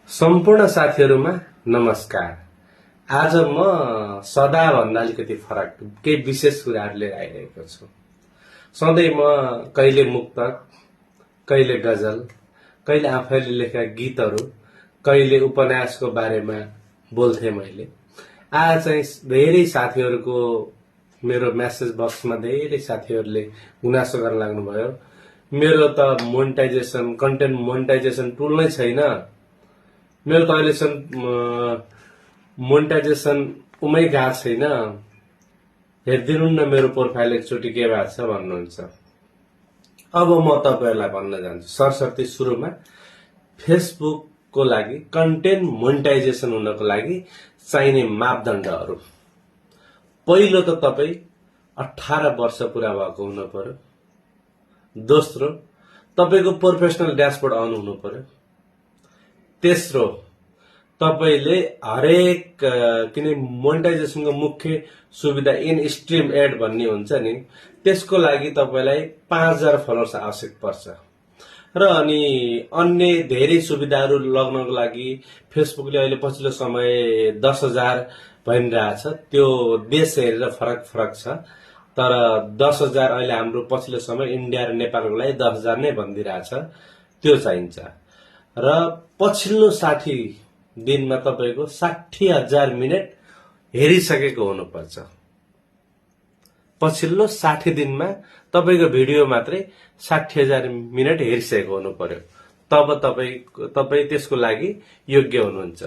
सम्पूर्ण साथीहरुमा नमस्कार। आज म सदा भन्दा अलिकति फरक केही विशेष कुराहरु लिएर आइरहेको छु। सधैं म कहिले मुक्तक, कहिले गजल, कहिले आफैले लेखेका गीतहरु, कहिले उपन्यासको बारेमा बोल्थे मैले। आज चाहिँ धेरै साथीहरुको मेरो मेसेज बक्समा धेरै साथीहरुले गुनासो गर्न लाग्नुभयो। मेरो त मोनेटाइजेसन कन्टेन्ट मोनेटाइजेसन टुल नै छैन। मेरो त अहिलेसम्म मोनेटाइजेसन उमै गएको छैन। हेरिदिनुहुन्न मेरो प्रोफाइल एकचोटि के भएको छ भन्नुहुन्छ। अब म तपाईहरुलाई भन्न जान्छु सरसर्ती सुरुमा फेसबुकको लागि कन्टेन्ट मोनेटाइजेसन हुनको लागि चाहिने मापदण्डहरु। पहिलो त तपाई 18 वर्ष पूरा भएको हुनु पर्यो। दोस्रो, तपाईको प्रोफेसनल ड्याशबोर्ड अन हुनु पर्यो। तेस्रो, तपाईले हरेक किन मोनेटाइजेसनको मुख्य सुविधा इन स्ट्रीम एड भन्ने हुन्छ नि, त्यसको लागि तपाईलाई 5000 फलोअर्स आवश्यक पर्छ। र अनि अन्य धेरै सुविधाहरु लग्नको लागि फेसबुकले अहिले पछिल्लो समय 10000 भनिरहेछ। त्यो देश हेरेर फरक फरक छ। तर 10000 अहिले हाम्रो पछिल्लो समय इन्डिया र नेपालको लागि 10000 नै भनिदिरहेछ। त्यो चाहिन्छ। र पछिल्लो 60 दिनमा तपाईको 60000 मिनेट हेरिसकेको हुनुपर्छ। पछिल्लो 60 दिनमा तपाईको भिडियो मात्रै 60000 मिनेट हेरिसकेको हुनु पर्यो। तब तपाई त्यसको लागि योग्य हुनुहुन्छ।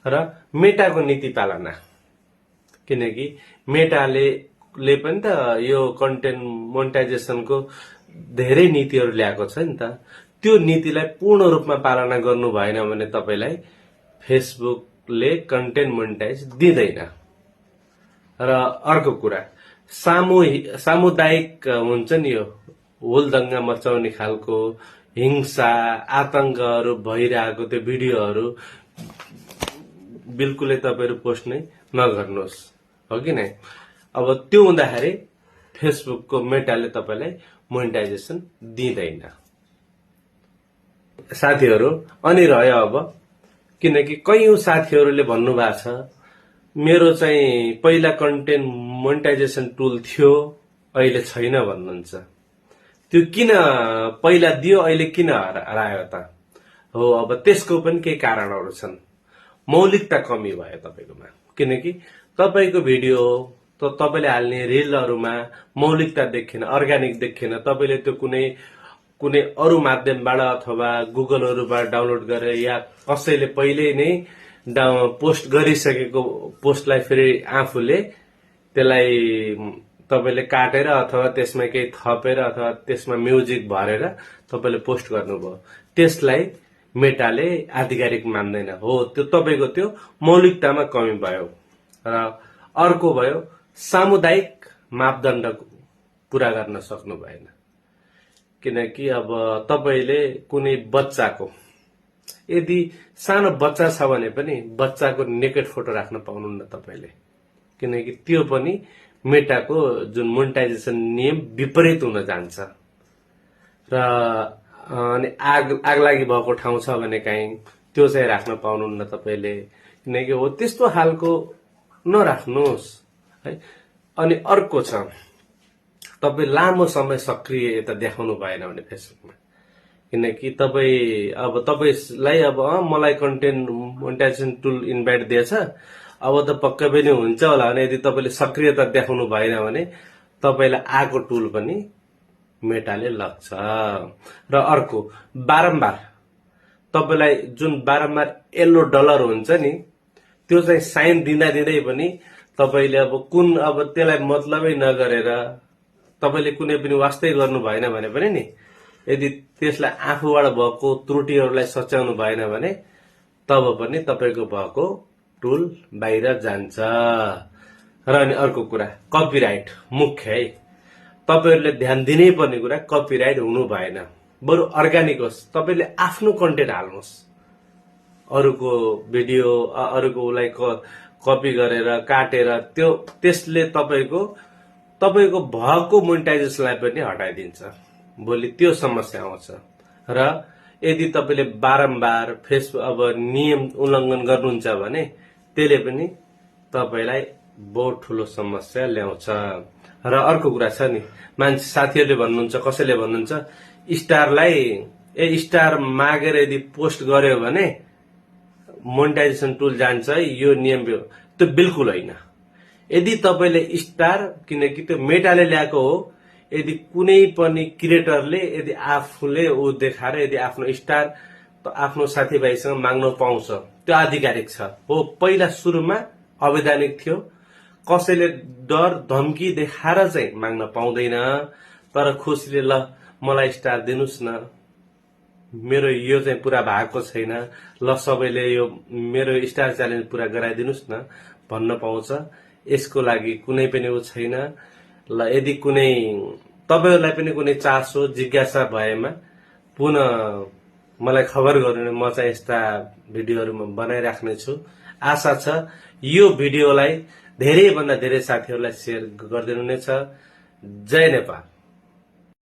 र मेटाको नीति पालना, किनकि मेटाले पनि त यो कन्टेन्ट मोनेटाइजेसनको धेरै नीतिहरु ल्याएको छ नि त। त्यो नीतिलाई पूर्ण रूपमा पालना गर्नु भएन भने तपाईलाई फेसबुकले कन्टेन्ट मोनेटाइज दिँदैन। र अर्को कुरा, सामुदायिक हुन्छ नि, यो हुलदंगा मचाउने खालको हिंसा आतंकहरु भइरहेको त्यो भिडियोहरु बिल्कुलै तपाईहरु पोस्ट नै नगर्नुहोस्, हो कि नै। अब त्यो हुँदाखेरि फेसबुकको मेटाले तपाईलाई मोनेटाइजेसन दिँदैन। साथीहरु अनि रह्यो अब, किनकि कयौं साथीहरुले भन्नु भएको छ मेरो चाहिँ पहिला कन्टेन्ट मोनेटाइजेसन टुल थियो अहिले छैन भन्नुहुन्छ। त्यो किन पहिला दियो अहिले किन हरायो त? हो, अब त्यसको पनि केही कारणहरु छन्। मौलिकता कमी भयो तपाईकोमा, किनकि तपाईको भिडियो तपाईले हाल्ने रिलहरुमा मौलिकता देखिएन, अर्गानिक देखिएन। तपाईले त्यो कुनै अरु माध्यमबाट अथवा गुगलहरुबाट डाउनलोड गरेर या कसैले पहिले नै पोस्ट गरिसकेको पोस्टलाई फेरि आफूले त्यसलाई तपाईले काटेर अथवा त्यसमा केही थपेर अथवा त्यसमा म्युजिक भरेर तपाईले पोस्ट गर्नुभयो। त्यसलाई मेटाले आधिकारिक मान्दैन। हो, त्यो तपाईको त्यो मौलिकतामा कमी भयो। र अर्को भयो, सामुदायिक मापदण्ड पूरा गर्न सक्नु भएन। किनकि अब तपाईले कुनै बच्चाको, यदि सानो बच्चा छ भने पनि बच्चाको नेकेड फोटो राख्न पाउनुहुन्न तपाईले, किनकि त्यो पनि मेटाको जुन मोनेटाइजेसन नियम विपरीत हुन जान्छ। र अनि आगलागी भएको ठाउँ छ भने कहीं त्यो चाहिँ राख्न पाउनुहुन्न तपाईले, किनकि हो त्यस्तो हालको नराख्नुहोस् है। अनि अर्को छ, तपाई लामो समय सक्रियता देखाउनु भएन भने फेसबुकमा, किनकि तपाईलाई अब मलाई कन्टेन्ट मोनेटाइजेसन टुल इन्भाइट दिएछ, अब त पक्कै पनि हुन्छ होला भने यदि तपाईले सक्रियता देखाउनु भएन भने तपाईलाई आको टुल पनि मेटाले लग्छ। र अर्को, बारम्बार तपाईलाई जुन बारम्बार येल्लो डलर हुन्छ नि, त्यो चाहिँ साइन दिँदा पनि तपाईले अब त्यसलाई मतलबै नगरेर तपाईले कुनै पनि वास्तै गर्नु भएन भने पनि नि, यदि त्यसलाई आफूबाट भएको त्रुटिहरुलाई सच्याउनु भएन भने तब पनि तपाईको भएको टुल बाहिर जान्छ। र अनि अर्को कुरा, कपिराइट मुख्य है। तपाईहरुले ध्यान दिनै पर्ने कुरा, कपिराइट हुनु भएन। बरु अर्गानिक होस्, तपाईले आफ्नो कन्टेन्ट हाल्नुहोस्। अरूको भिडियो अरूकोलाई कपी गरेर काटेर त्यसले तपाईको भएको मोनेटाइजेसनलाई पनि हटाइदिन्छ। भोलि त्यो समस्या आउँछ। र यदि तपाईँले बारम्बार फेसबुक अब नियम उल्लङ्घन गर्नुहुन्छ भने त्यसले पनि तपाईँलाई बहुत ठुलो समस्या ल्याउँछ। र अर्को कुरा छ नि, मान्छे साथीहरूले भन्नुहुन्छ, कसैले भन्नुहुन्छ स्टार मागेर यदि पोस्ट गर्यो भने मोनेटाइजेसन टुल जान्छ है, यो नियम हो। त्यो बिल्कुल होइन। यदि तपाईँले स्टार, किनकि त्यो मेटाले ल्याएको हो, यदि कुनै पनि क्रिएटरले यदि आफूले देखाएर यदि आफ्नो स्टार आफ्नो साथीभाइसँग माग्न पाउँछ, त्यो आधिकारिक छ हो। पहिला सुरुमा अवैधानिक थियो, कसैले डर धम्की देखाएर चाहिँ माग्न पाउँदैन। तर खुसीले ल मलाई स्टार दिनुस् न, मेरो यो चाहिँ पूरा भएको छैन, ल सबैले यो मेरो स्टार च्यालेन्ज पूरा गराइदिनुस् न भन्न पाउँछ। यसको लागि कुनै पनि छैन। ल यदि कुनै तपाईहरुलाई पनि कुनै चासो जिज्ञासा भएमा पुनः मलाई खबर गर्नु, म चाहिँ यस्ता भिडियोहरु बनाइराख्ने छु। आशा छ यो भिडियोलाई धेरै भन्दा धेरै साथीहरुलाई शेयर गरिदिनुहुनेछ। जय नेपाल।